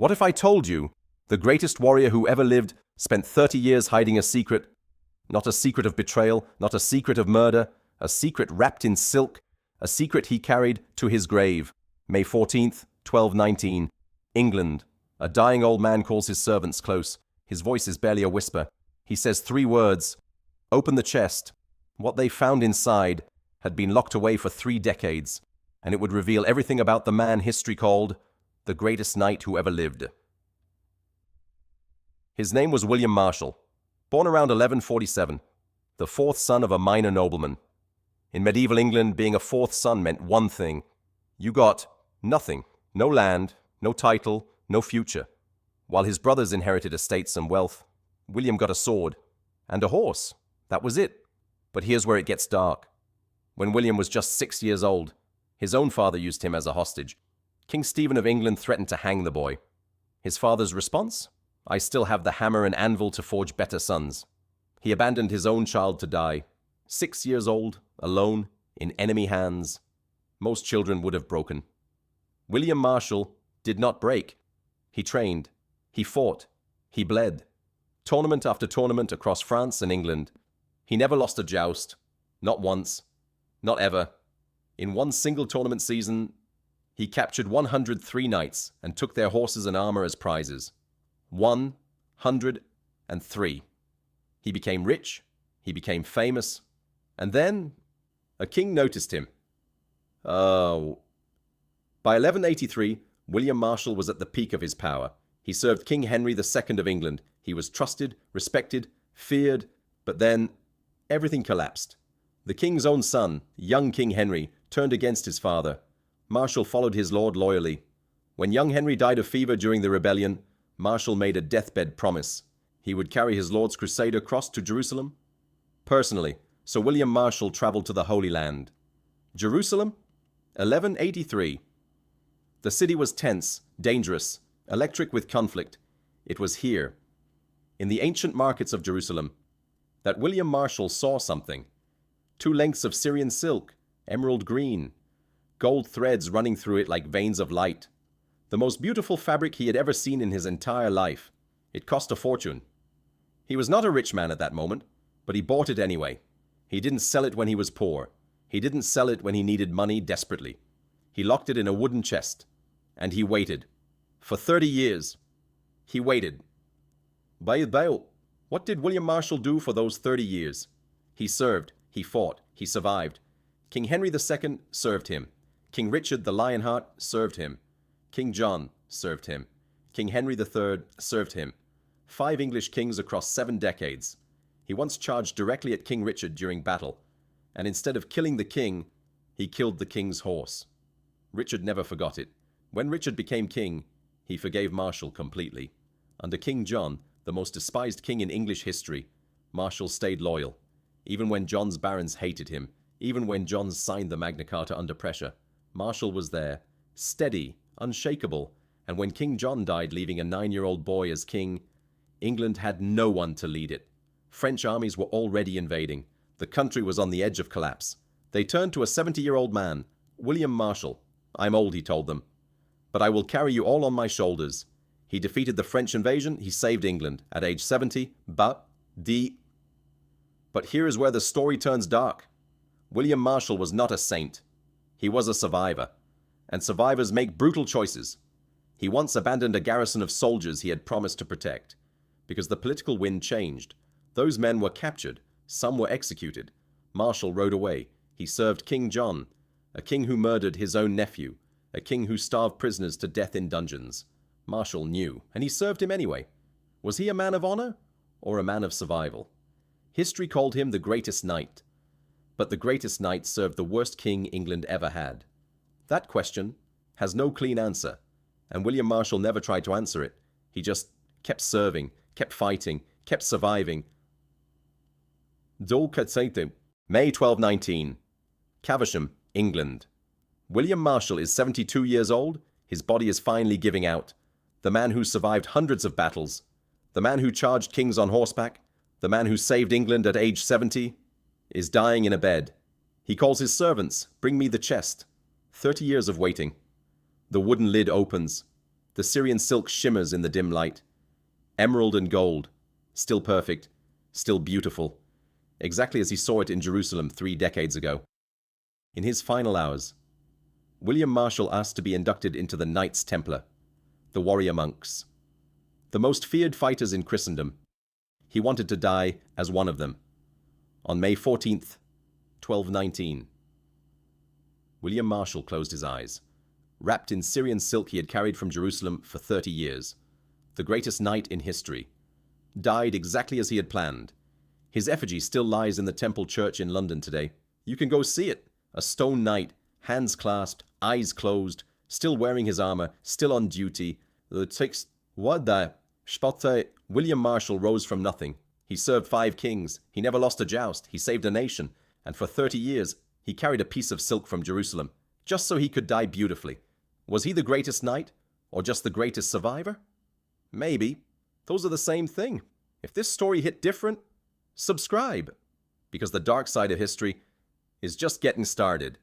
What if I told you the greatest warrior who ever lived spent 30 years hiding a secret? Not a secret of betrayal, not a secret of murder, a secret wrapped in silk, a secret he carried to his grave. May 14th, 1219. England. A dying old man calls his servants close. His voice is barely a whisper. He says 3 words. Open the chest. What they found inside had been locked away for 3 decades, and it would reveal everything about the man history called the greatest knight who ever lived. His name was William Marshal, born around 1147, the 4th son of a minor nobleman. In medieval England, being a 4th son meant one thing. You got nothing, no land, no title, no future. While his brothers inherited estates and wealth, William got a sword and a horse. That was it. But here's where it gets dark. When William was just 6 years old, his own father used him as a hostage. King Stephen of England threatened to hang the boy. His father's response? I still have the hammer and anvil to forge better sons. He abandoned his own child to die. 6 years old, alone, in enemy hands. Most children would have broken. William Marshal did not break. He trained. He fought. He bled. Tournament after tournament across France and England. He never lost a joust. Not once. Not ever. In one single tournament season, he captured 103 knights and took their horses and armor as prizes. 103. He became rich. He became famous. And then a king noticed him. By 1183, William Marshal was at the peak of his power. He served King Henry II of England. He was trusted, respected, feared, but then everything collapsed. The king's own son, young King Henry, turned against his father. Marshal followed his lord loyally. When young Henry died of fever during the rebellion, Marshal made a deathbed promise. He would carry his lord's crusader cross to Jerusalem personally. So William Marshal traveled to the Holy Land. Jerusalem? 1183. The city was tense, dangerous, electric with conflict. It was here, in the ancient markets of Jerusalem, that William Marshal saw something. 2 lengths of Syrian silk, emerald green, gold threads running through it like veins of light. The most beautiful fabric he had ever seen in his entire life. It cost a fortune. He was not a rich man at that moment, but he bought it anyway. He didn't sell it when he was poor. He didn't sell it when he needed money desperately. He locked it in a wooden chest. And he waited. For 30 years. He waited. What did William Marshal do for those 30 years? He served. He fought. He survived. King Henry II served him. King Richard the Lionheart served him. King John served him. King Henry III served him. 5 English kings across 7 decades. He once charged directly at King Richard during battle, and instead of killing the king, he killed the king's horse. Richard never forgot it. When Richard became king, he forgave Marshal completely. Under King John, the most despised king in English history, Marshal stayed loyal. Even when John's barons hated him, even when John signed the Magna Carta under pressure, Marshal was there, steady, unshakable, and when King John died leaving a 9-year-old boy as king, England had no one to lead it. French armies were already invading. The country was on the edge of collapse. They turned to a 70-year-old man, William Marshal. I'm old, he told them, but I will carry you all on my shoulders. He defeated the French invasion. He saved England at age 70. But here is where the story turns dark. William Marshal was not a saint. He was a survivor. And survivors make brutal choices. He once abandoned a garrison of soldiers he had promised to protect. Because the political wind changed. Those men were captured. Some were executed. Marshal rode away. He served King John, a king who murdered his own nephew, a king who starved prisoners to death in dungeons. Marshal knew, and he served him anyway. Was he a man of honor or a man of survival? History called him the greatest knight. But the greatest knight served the worst king England ever had. That question has no clean answer, and William Marshal never tried to answer it. He just kept serving, kept fighting, kept surviving. May 1219. Caversham, England. William Marshal is 72 years old. His body is finally giving out. The man who survived hundreds of battles. The man who charged kings on horseback. The man who saved England at age 70 is dying in a bed. He calls his servants, bring me the chest. 30 years of waiting. The wooden lid opens. The Syrian silk shimmers in the dim light. Emerald and gold. Still perfect. Still beautiful. Exactly as he saw it in Jerusalem 3 decades ago. In his final hours, William Marshal asked to be inducted into the Knights Templar, the warrior monks, the most feared fighters in Christendom. He wanted to die as one of them. On May 14th, 1219. William Marshal closed his eyes. Wrapped in Syrian silk he had carried from Jerusalem for 30 years. The greatest knight in history. Died exactly as he had planned. His effigy still lies in the Temple Church in London today. You can go see it. A stone knight, hands clasped, eyes closed, still wearing his armor, still on duty. William Marshal rose from nothing. He served 5 kings. He never lost a joust. He saved a nation. And for 30 years, he carried a piece of silk from Jerusalem, just so he could die beautifully. Was he the greatest knight, or just the greatest survivor? Maybe. Those are the same thing. If this story hit different, subscribe, because the dark side of history is just getting started.